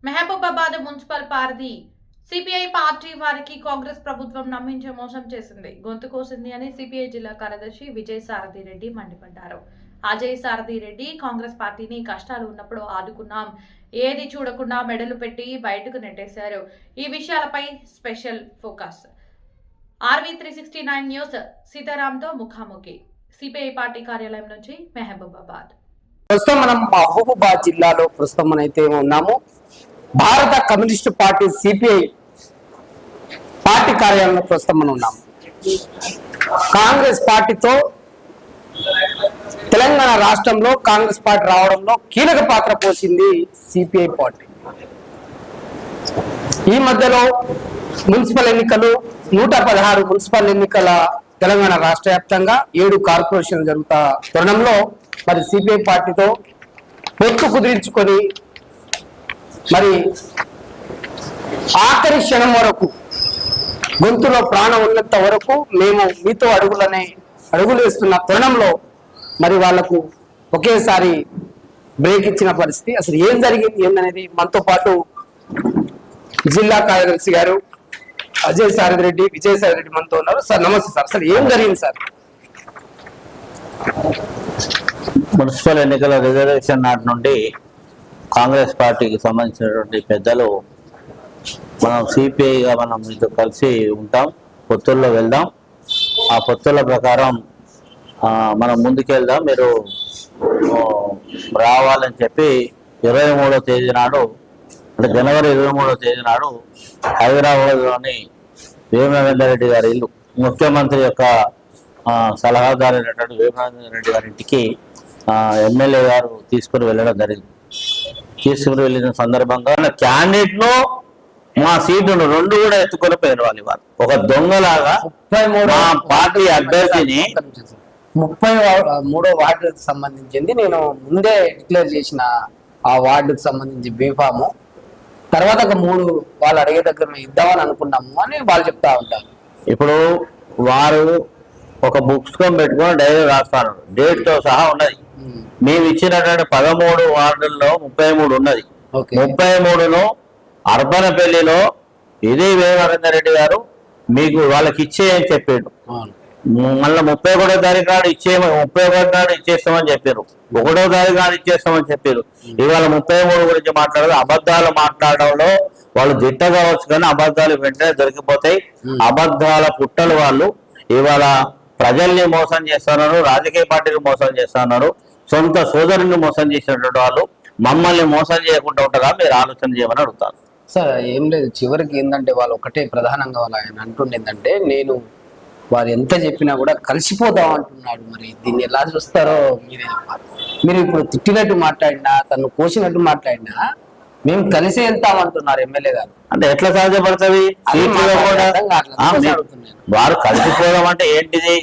Mahabubabad municipal పరిధి CPI party వారికి కాంగ్రెస్ ప్రభుత్వం నమ్మించే మోసం చేసింది, గొంతు కోసింది అని సిపిఐ జిల్లా కార్యదర్శి విజయసారథి రెడ్డి మండిపడ్డారు. అజయ్ సారథి రెడ్డి కాంగ్రెస్ పార్టీని కష్టాలు ఉన్నప్పుడు ఆదుకున్నాం, ఏది చూడకుండా మెడలు పెట్టి బయటకు నెట్టేశారు. ఈ విషయాలపై స్పెషల్ ఫోకస్. RV369 న్యూస్ సీతారాంతో ముఖాముఖి. సిపిఐ పార్టీ కార్యాలయం నుంచి మహబూబాబాద్. ప్రస్తుతం మనం మహబూబాబాద్ జిల్లాలో ప్రస్తుతం మనైతే ఉన్నాము. భారత కమ్యూనిస్టు పార్టీ సిపిఐ పార్టీ కార్యాలయంలో ప్రస్తుతం మనం ఉన్నాము. కాంగ్రెస్ పార్టీతో తెలంగాణ రాష్ట్రంలో కాంగ్రెస్ పార్టీ రావడంలో కీలక పాత్ర పోసింది సిపిఐ పార్టీ. ఈ మధ్యలో మున్సిపల్ ఎన్నికలు 116 మున్సిపల్ ఎన్నికల తెలంగాణ రాష్ట్ర వ్యాప్తంగా 7 కార్పొరేషన్లు జరుగుతా తరుణంలో మరి సిపిఐ పార్టీతో పొత్తు కుదిరించుకొని మరి ఆఖరి క్షణం వరకు గొంతులో ప్రాణం ఉన్నంత వరకు మేము మీతో అడుగులు వేస్తున్న తరుణంలో మరి వాళ్లకు ఒకేసారి బ్రేక్ ఇచ్చిన పరిస్థితి. అసలు ఏం జరిగింది ఏందనేది మనతో పాటు జిల్లా కార్యదర్శి గారు అజయ్ సారథి రెడ్డి, విజయసాయి రెడ్డి మనతో ఉన్నారు. సార్ నమస్తే సార్. అసలు ఏం జరిగింది సార్? మున్సిపల్ ఎన్నికల రిజర్వేషన్ నాటి నుండి కాంగ్రెస్ పార్టీకి సంబంధించినటువంటి పెద్దలు మనం సిపిఐగా మనం మీతో కలిసి ఉంటాం, పొత్తుల్లో వెళ్దాం, ఆ పొత్తుల ప్రకారం మనం ముందుకెళ్దాం, మీరు రావాలని చెప్పి 23వ తేదీ నాడు, అంటే జనవరి 23వ తేదీ నాడు హైదరాబాద్లోని వేమనరేందర్ రెడ్డి గారి ఇల్లు, ముఖ్యమంత్రి యొక్క సలహాదారు అయినటువంటి వేమనరేందర్ రెడ్డి గారి ఇంటికి ఎమ్మెల్యే గారు తీసుకుని వెళ్ళడం జరిగింది. తీసుకుని వెళ్ళిన సందర్భంగా క్యాండిడేట్ ను మా సీటును 2 కూడా ఎత్తుకొని పోయిన వాళ్ళు ఒక దొంగలాగా మా పార్టీ అభ్యర్థిని 33వ వార్డుకు సంబంధించింది నేను ముందే డిక్లేర్ చేసిన ఆ వార్డుకు సంబంధించి బీఫాము తర్వాత ఒక 3 వాళ్ళు అడిగే దగ్గర ఇద్దామని అనుకున్నాము అని వాళ్ళు చెప్తా ఉంటారు. ఇప్పుడు వారు ఒక పుస్తకం పెట్టుకొని డైరీ రాస్తారు, డేట్ తో సహా ఉన్నది. మేము ఇచ్చినటువంటి 13 వార్డుల్లో 33 ఉన్నది. 33లో అర్బనపల్లిలో ఇదే వేమనరేందర్ రెడ్డి గారు మీకు వాళ్ళకి ఇచ్చేయని చెప్పాడు. మళ్ళీ 31వ తారీఖు నాడు 31 నాడు ఇచ్చేస్తామని చెప్పారు, 1వ తారీఖు నాడు ఇచ్చేస్తామని చెప్పారు. ఇవాళ 33 గురించి మాట్లాడదు. అబద్ధాలు మాట్లాడడంలో వాళ్ళు దిట్ట కావచ్చు, కానీ అబద్ధాలు వెంటనే దొరికిపోతాయి. అబద్ధాల పుట్టలు వాళ్ళు ఇవాళ ప్రజల్ని మోసం చేస్తున్నారు, రాజకీయ పార్టీని మోసం చేస్తున్నారు, సొంత సోదరుని మోసం చేసినటువంటి వాళ్ళు మమ్మల్ని మోసం చేయకుండా ఉంటారా, మీరు ఆలోచన చేయమని అడుగుతారు. సార్ ఏం లేదు, చివరికి ఏంటంటే వాళ్ళు ఒకటే ప్రధానంగా వాళ్ళు ఆయన అంటుండేందంటే నేను వారు ఎంత చెప్పినా కూడా కలిసిపోదాం అంటున్నాడు. మరి దీన్ని ఎలా చూస్తారో మీరే చెప్పాలి. మీరు ఇప్పుడు తిట్టినట్టు మాట్లాడినా తను కోసినట్టు మాట్లాడినా మేము కలిసి వెళ్తామంటున్నారు ఎమ్మెల్యే గారు. అంటే ఎట్లా సాధ్యపడుతుంది? వారు కలిసిపోవడం అంటే ఏంటిది?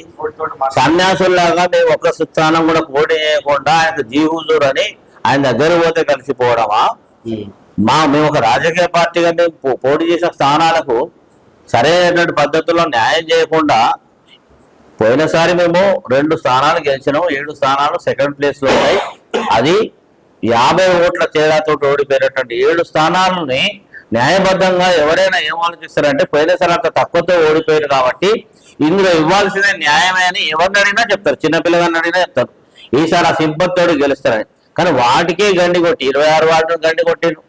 సన్యాసుల్లాగా మేము ఒక్క స్థానం కూడా పోటీ చేయకుండా ఆయనకు జీహుజూర్ అని ఆయన దగ్గర పోతే కలిసిపోవడమా? మేము ఒక రాజకీయ పార్టీగా మేము పోటీ చేసిన స్థానాలకు సరైనటువంటి పద్ధతుల్లో న్యాయం చేయకుండా, పోయినసారి మేము 2 స్థానాలు గెలిచినాము, 7 స్థానాలు సెకండ్ ప్లేస్ లో ఉన్నాయి. అది 50 ఓట్ల తేడాతో ఓడిపోయినటువంటి 7 స్థానాలని న్యాయబద్ధంగా ఎవరైనా ఏం ఆలోచిస్తారంటే పోయినసారి అంత తక్కువతో ఓడిపోయారు కాబట్టి ఇందులో ఇవ్వాల్సిన న్యాయమే అని ఎవరిని అడిగినా చెప్తారు, చిన్నపిల్లగారిని అడిగినా చెప్తారు. ఈసారి ఆ సింపతితోడు గెలుస్తారని. కానీ వాటికే గండి కొట్టి 26 వార్డును గండి కొట్టిండ్రు.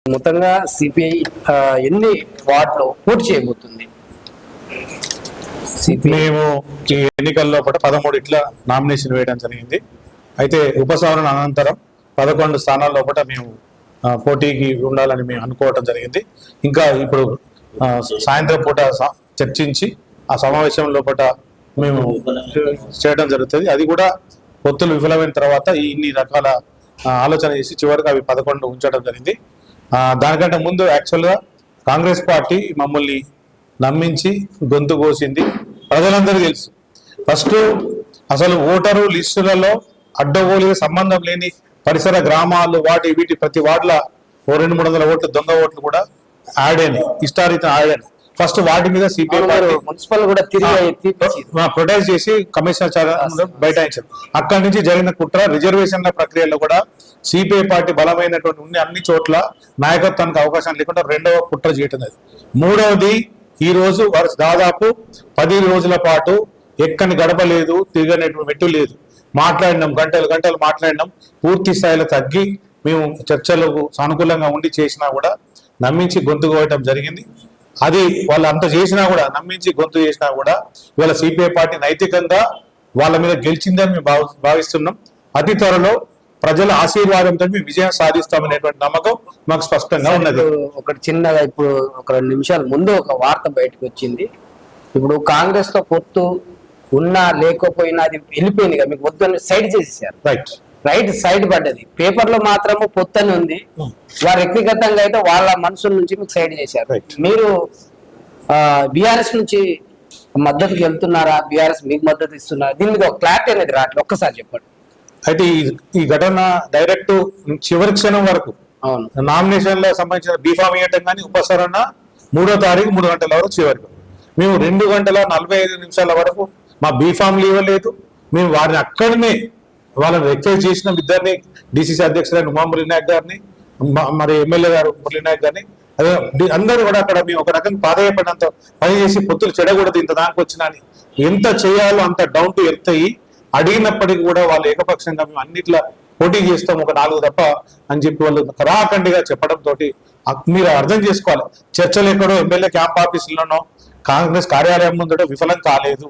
మొత్తంగా సిపిఐ ఎన్ని వార్డులో పోటీ చేయబోతుంది? మేము ఈ ఎన్నికల్లో 13 ఇట్లా నామినేషన్ వేయడం జరిగింది. అయితే ఉపసంహరణ అనంతరం 11 స్థానాల లోపల మేము పోటీకి ఉండాలని మేము అనుకోవడం జరిగింది. ఇంకా ఇప్పుడు సాయంత్రం పూట చర్చించి ఆ సమావేశం లోపల మేము చేయడం జరుగుతుంది. అది కూడా పొత్తులు విఫలమైన తర్వాత ఇన్ని రకాల ఆలోచన చేసి చివరికి అవి 11 ఉంచడం జరిగింది. దానికంటే ముందు యాక్చువల్గా కాంగ్రెస్ పార్టీ మమ్మల్ని నమ్మించి గొంతు కోసింది. ప్రజలందరూ తెలుసు. ఫస్ట్ అసలు ఓటరు లిస్టులలో అడ్డగోలుగా సంబంధం లేని పరిసర గ్రామాలు వీటి ప్రతి వార్డుల 200-300 ఓట్లు దొంగ ఓట్లు కూడా యాడ్ అయినాయి, ఇష్టారీతం యాడ్ అయినాయి. ఫస్ట్ వాటి మీద సిపిఐ మున్సిపల్ కూడా తిరిగి ప్రొటెస్ట్ చేసి కమిషనర్ బైఠాయించారు. అక్కడి నుంచి జరిగిన కుట్ర రిజర్వేషన్ల ప్రక్రియలో కూడా సిపిఐ పార్టీ బలమైనటువంటి ఉన్న అన్ని చోట్ల నాయకత్వానికి అవకాశం లేకుండా రెండవ కుట్ర చేయటం. మూడవది, ఈ రోజు దాదాపు 10 రోజుల పాటు ఎక్కని గడప లేదు, తిరగనేటువంటి మెట్టు లేదు. మాట్లాడినాం, గంటలు మాట్లాడినాం. పూర్తి స్థాయిలో తగ్గి మేము చర్చలకు సానుకూలంగా ఉండి చేసినా కూడా నమ్మించి గొంతు కోయటం జరిగింది. అది వాళ్ళు అంత చేసినా కూడా, నమ్మించి గొంతు చేసినా కూడా ఇవాళ సిపిఐ పార్టీ నైతికంగా వాళ్ళ మీద గెలిచిందని మేము భావిస్తున్నాం. అతి త్వరలో ప్రజల ఆశీర్వాదంతో మేము విజయం సాధిస్తామనేటువంటి నమ్మకం మాకు స్పష్టంగా ఉన్నది. ఒకటి చిన్నగా, ఇప్పుడు ఒక 2 నిమిషాల ముందు ఒక వార్త బయటకు వచ్చింది. ఇప్పుడు కాంగ్రెస్ తో పొత్తు ఉన్నా లేకపోయినా అది వెళ్ళిపోయింది కదా, మీకు వద్దని సైడ్ చేసేసారు. రైట్ సైడ్ పడ్డది. పేపర్ లో మాత్రము పొత్తని ఉంది. వారు వ్యక్తిగతంగా అయితే వాళ్ళ మనసుల నుంచి మీకు సైడ్ చేశారు. మీరు బీఆర్ఎస్ నుంచి మద్దతుకి వెళ్తున్నారా, బీఆర్ఎస్ మీకు మద్దతు ఇస్తున్నారా? దీని మీద ఒక క్లారిటీ అనేది రావట్లేదు, ఒక్కసారి చెప్పండి. అయితే ఈ ఘటన డైరెక్ట్ చివరి క్షణం వరకు నామినేషన్ల సంబంధించిన బీఫామ్ ఇవ్వటం కానీ ఉపసరణ 3వ తారీఖు 3 గంటల వరకు చివరికి మేము 2 గంటల 45 నిమిషాల వరకు మా బీఫామ్లు ఇవ్వలేదు. మేము వారిని అక్కడనే వాళ్ళని రిక్వెస్ట్ చేసిన ఇద్దరిని, డిసిసి అధ్యక్షులైన ఉమా మురళీనాయక్ గారిని, మరి ఎమ్మెల్యే గారు మురళీనాయక్ గారిని, అదే అందరూ కూడా అక్కడ మేము ఒక రకంగా పాదయపడినంత పని చేసి పొత్తులు చెడకూడదు, ఇంత దానికి వచ్చినా అని ఎంత చేయాలో అంత డౌన్ టు ఎర్త్ అయ్యి అడిగినప్పటికీ కూడా వాళ్ళు ఏకపక్షంగా మేము అన్నిట్లా పోటీ చేస్తాం, ఒక 4 తప్ప అని చెప్పి వాళ్ళు కరాఖండిగా చెప్పడం తోటి మీరు అర్థం చేసుకోవాలి. చర్చలు ఎక్కడో ఎమ్మెల్యే క్యాంప్ ఆఫీసులోనో కాంగ్రెస్ కార్యాలయం ముందట విఫలం కాలేదు.